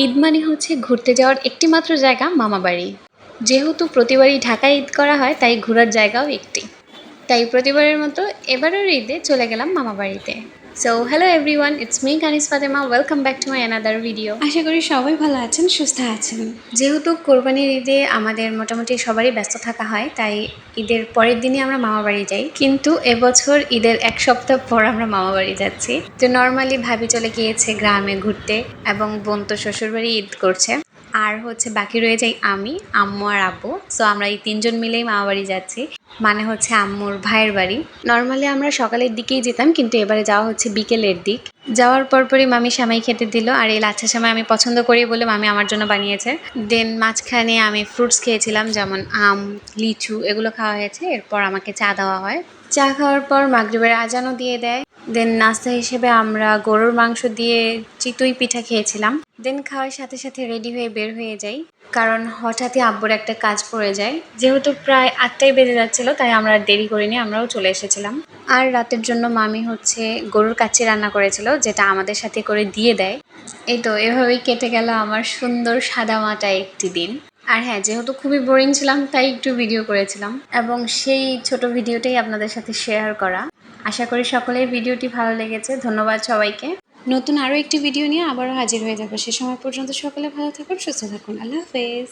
ঈদ মানে হচ্ছে ঘুরতে যাওয়ার একটিমাত্র জায়গা মামাবাড়ি। যেহেতু প্রতিবারই ঢাকায় ঈদ করা হয় তাই ঘোরার জায়গাও একটি। তাই প্রতিবারের মতো এবারের ঈদে চলে গেলাম মামাবাড়িতে। So hello everyone, it's me Kanis Fatema, welcome back to my another video. আশা করি সবাই ভালো আছেন, সুস্থ আছেন। যেহেতু কোরবানির ঈদে আমাদের মোটামুটি সবারই ব্যস্ত থাকা হয়, তাই ঈদের পরের দিনই আমরা মামাবাড়ি যাই। কিন্তু এবছর ঈদের এক সপ্তাহ পর আমরা মামাবাড়ি যাচ্ছি। তো নর্মালি ভাবি চলে গিয়েছে গ্রামে ঘুরতে এবং বোন তো শ্বশুরবাড়ি ঈদ করছে। আর হচ্ছে বাকি রয়ে যাই আমি, আম্মু আর আব্বু। সো আমরা এই তিনজন মিলেই মামাবাড়ি যাচ্ছি, মানে হচ্ছে আম্মুর ভাইয়ের বাড়ি। নর্মালি আমরা সকালের দিকেই যেতাম, কিন্তু এবারে যাওয়া হচ্ছে বিকেলের দিক। যাওয়ার পরপরই মামি সেমাই খেতে দিল, আর এই লাচ্ছা সেমাই আমি পছন্দ করি বলে মামি আমার জন্য বানিয়েছে। দেন মাঝখানে আমি ফ্রুটস খেয়েছিলাম, যেমন আম, লিচু, এগুলো খাওয়া হয়েছে। এরপর আমাকে চা দেওয়া হয়। চা খাওয়ার পর মাগরিবের আজানও দিয়ে দেয়। দেন নাস্তা হিসেবে আমরা গরুর মাংস দিয়ে চিতই পিঠা খেয়েছিলাম। দেন খাওয়ার সাথে সাথে রেডি হয়ে বের হয়ে যাই, কারণ হঠাৎই আব্বুর একটা কাজ পড়ে যায়। যেহেতু প্রায় 8টাই বেজে যাচ্ছিল, তাই আমরা দেরি করিনি, আমরাও চলে এসেছিলাম। আর রাতের জন্য মামি হচ্ছে গরুর কাচ্চি রান্না করেছিল, যেটা আমাদের সাথে করে দিয়ে দেয়। এই তো এভাবেই কেটে গেল আমার সুন্দর সাদামাটা একটি দিন। আর হ্যাঁ, যেহেতু খুবই বোরিং ছিলাম তাই একটু ভিডিও করেছিলাম, এবং সেই ছোট ভিডিওটাই আপনাদের সাথে শেয়ার করা। আশা করি সকলের ভিডিওটি ভালো লেগেছে। ধন্যবাদ সবাইকে। নতুন আরও একটি ভিডিও নিয়ে আবারও হাজির হয়ে যাবো। সে সময় পর্যন্ত সকলে ভালো থাকুন, সুস্থ থাকুন। আল্লাহ হাফেজ।